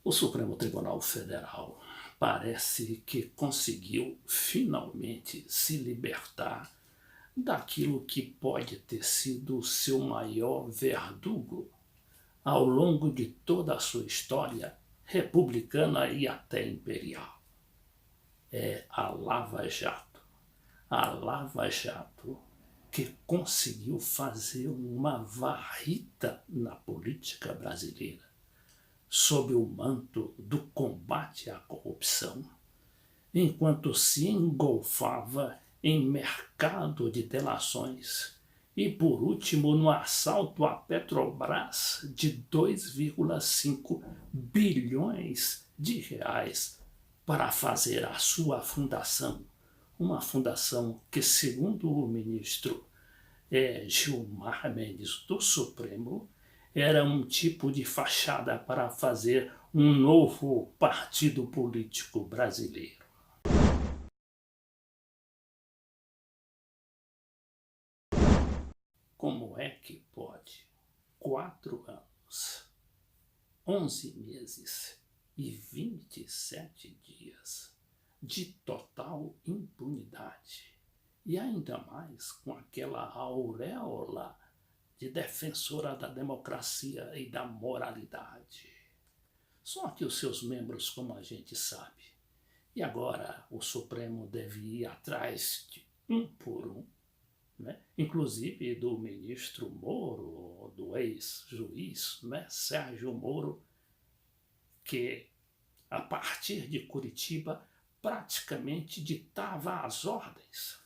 O Supremo Tribunal Federal parece que conseguiu finalmente se libertar daquilo que pode ter sido o seu maior verdugo ao longo de toda a sua história republicana e até imperial. É a Lava Jato. A Lava Jato que conseguiu fazer uma varrida na política brasileira sob o manto do combate à corrupção, enquanto se engolfava em mercado de delações e, por último, no assalto à Petrobras de 2,5 bilhões de reais para fazer a sua fundação, uma fundação que, segundo o ministro Gilmar Mendes do Supremo, era um tipo de fachada para fazer um novo partido político brasileiro. Como é que pode 4 anos, 11 meses e 27 dias de total impunidade, e ainda mais com aquela auréola de defensora da democracia e da moralidade? Só que os seus membros, como a gente sabe, e agora o Supremo deve ir atrás de um por um, né? Inclusive do ministro Moro, do ex-juiz, né? Sérgio Moro, que a partir de Curitiba praticamente ditava as ordens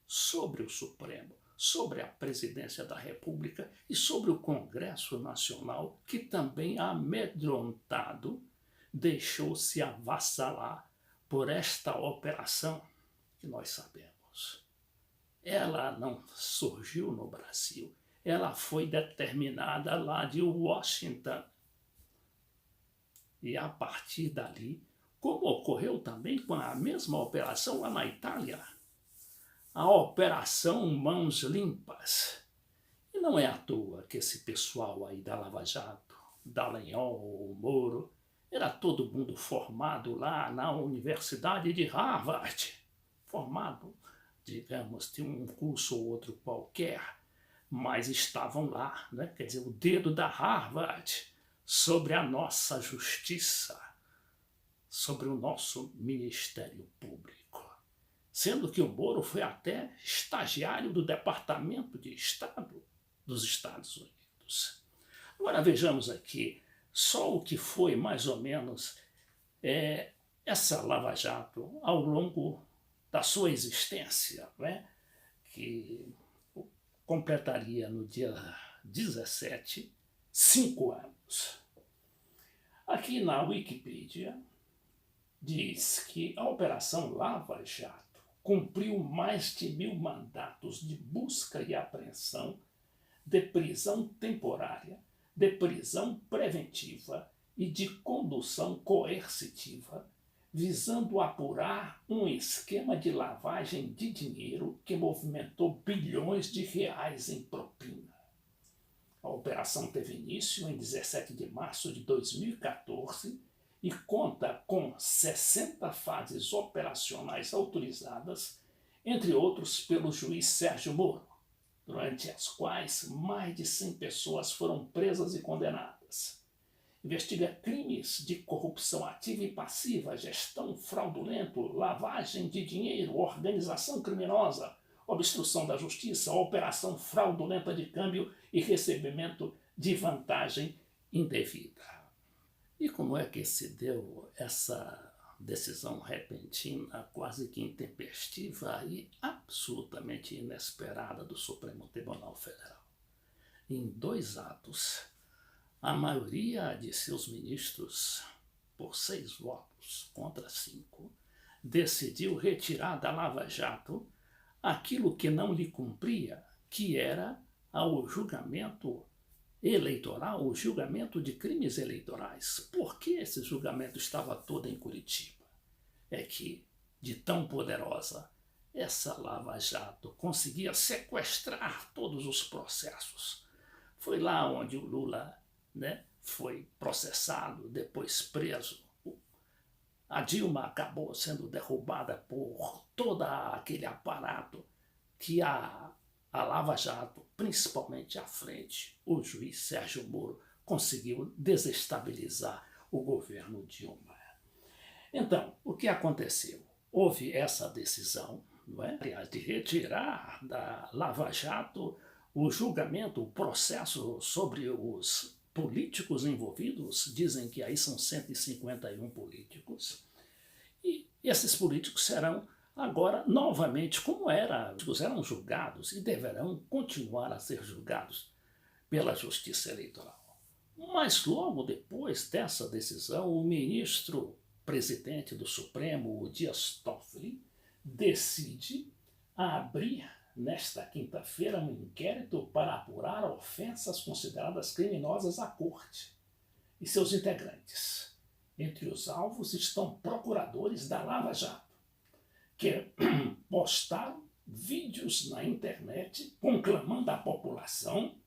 sobre o Supremo, sobre a presidência da República e sobre o Congresso Nacional, que também, amedrontado, deixou-se avassalar por esta operação que nós sabemos. Ela não surgiu no Brasil, ela foi determinada lá de Washington. E a partir dali, como ocorreu também com a mesma operação lá na Itália, a Operação Mãos Limpas. E não é à toa que esse pessoal aí da Lava Jato, Dallagnol, o Moro, era todo mundo formado lá na Universidade de Harvard. Formado, digamos, de um curso ou outro qualquer, mas estavam lá, né? Quer dizer, o dedo da Harvard sobre a nossa justiça, sobre o nosso Ministério Público. Sendo que o Moro foi até estagiário do Departamento de Estado dos Estados Unidos. Agora vejamos aqui só o que foi mais ou menos essa Lava Jato ao longo da sua existência, né? Que completaria no dia 17, 5 anos. Aqui na Wikipedia diz que a Operação Lava Jato cumpriu mais de 1.000 mandatos de busca e apreensão, de prisão temporária, de prisão preventiva e de condução coercitiva, visando apurar um esquema de lavagem de dinheiro que movimentou bilhões de reais em propina. A operação teve início em 17 de março de 2014 e conta com 60 fases operacionais autorizadas, entre outros pelo juiz Sérgio Moro, durante as quais mais de 100 pessoas foram presas e condenadas. Investiga crimes de corrupção ativa e passiva, gestão fraudulenta, lavagem de dinheiro, organização criminosa, obstrução da justiça, operação fraudulenta de câmbio e recebimento de vantagem indevida. E como é que se deu essa decisão repentina, quase que intempestiva e absolutamente inesperada do Supremo Tribunal Federal? Em 2 atos, a maioria de seus ministros, por 6 votos contra 5, decidiu retirar da Lava Jato aquilo que não lhe cumpria, que era o julgamento eleitoral, o julgamento de crimes eleitorais. Por que esse julgamento estava todo em Curitiba? É que, de tão poderosa, essa Lava Jato conseguia sequestrar todos os processos. Foi lá onde o Lula, né, foi processado, depois preso. A Dilma acabou sendo derrubada por todo aquele aparato que a Lava Jato, principalmente à frente, o juiz Sérgio Moro, conseguiu desestabilizar o governo Dilma. Então, o que aconteceu? Houve essa decisão, não é, de retirar da Lava Jato o julgamento, o processo sobre os políticos envolvidos. Dizem que aí são 151 políticos. E esses políticos serão agora novamente, como eram julgados e deverão continuar a ser julgados pela Justiça Eleitoral. Mas logo depois dessa decisão, o ministro presidente do Supremo, o Dias Toffoli, decide abrir nesta quinta-feira um inquérito para apurar ofensas consideradas criminosas à Corte e seus integrantes. Entre os alvos estão procuradores da Lava Jato, que postaram vídeos na internet conclamando a população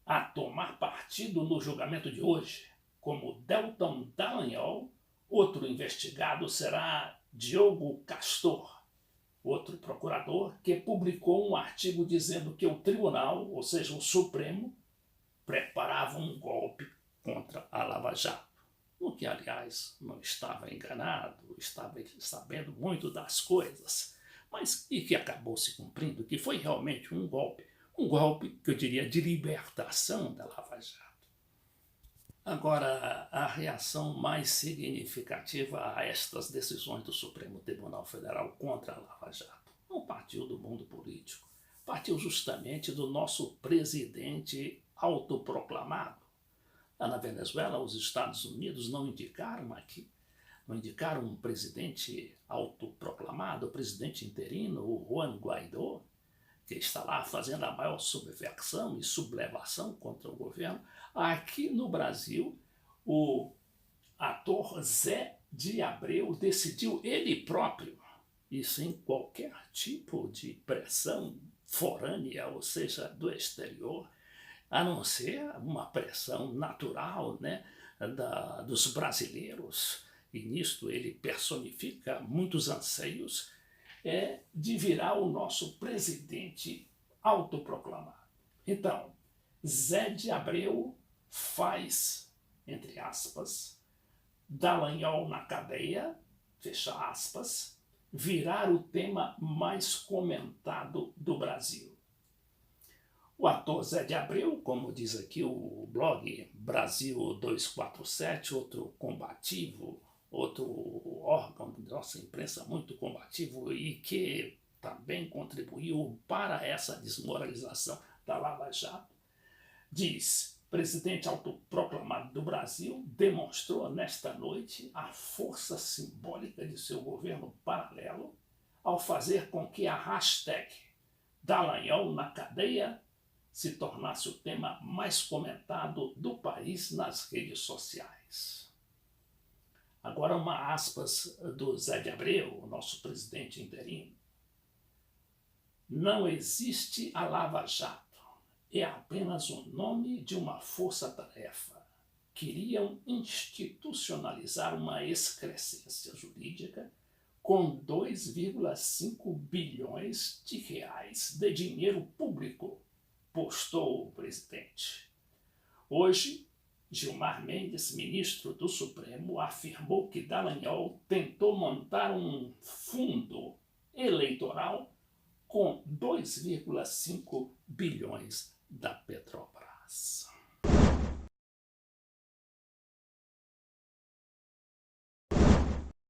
a tomar partido no julgamento de hoje, como Deltan Dallagnol. Outro investigado será Diogo Castor, outro procurador que publicou um artigo dizendo que o tribunal, ou seja, o Supremo, preparava um golpe contra a Lava Jato. No que, aliás, não estava enganado, estava sabendo muito das coisas, mas e que acabou se cumprindo, que foi realmente um golpe que eu diria de libertação da Lava Jato. Agora, a reação mais significativa a estas decisões do Supremo Tribunal Federal contra a Lava Jato não partiu do mundo político, partiu justamente do nosso presidente autoproclamado. Lá na Venezuela, os Estados Unidos não indicaram um presidente autoproclamado, o presidente interino, o Juan Guaidó, que está lá fazendo a maior subversão e sublevação contra o governo. Aqui no Brasil, o ator Zé de Abreu decidiu ele próprio, e sem qualquer tipo de pressão forânea, ou seja, do exterior, a não ser uma pressão natural, né, dos brasileiros, e nisto ele personifica muitos anseios, de virar o nosso presidente autoproclamado. Então, Zé de Abreu faz, entre aspas, Dallagnol na cadeia, fecha aspas, virar o tema mais comentado do Brasil. O ator Zé de Abreu, como diz aqui o blog Brasil 247, outro combativo, outro órgão da nossa imprensa muito combativo e que também contribuiu para essa desmoralização da Lava Jato, diz: presidente autoproclamado do Brasil demonstrou nesta noite a força simbólica de seu governo paralelo ao fazer com que a hashtag Dallagnol na cadeia se tornasse o tema mais comentado do país nas redes sociais. Agora uma aspas do Zé de Abreu, o nosso presidente interino. Não existe a Lava Jato. É apenas o nome de uma força-tarefa. Queriam institucionalizar uma excrescência jurídica com 2,5 bilhões de reais de dinheiro público, postou o presidente. Hoje, Gilmar Mendes, ministro do Supremo, afirmou que Dallagnol tentou montar um fundo eleitoral com 2,5 bilhões da Petrobras.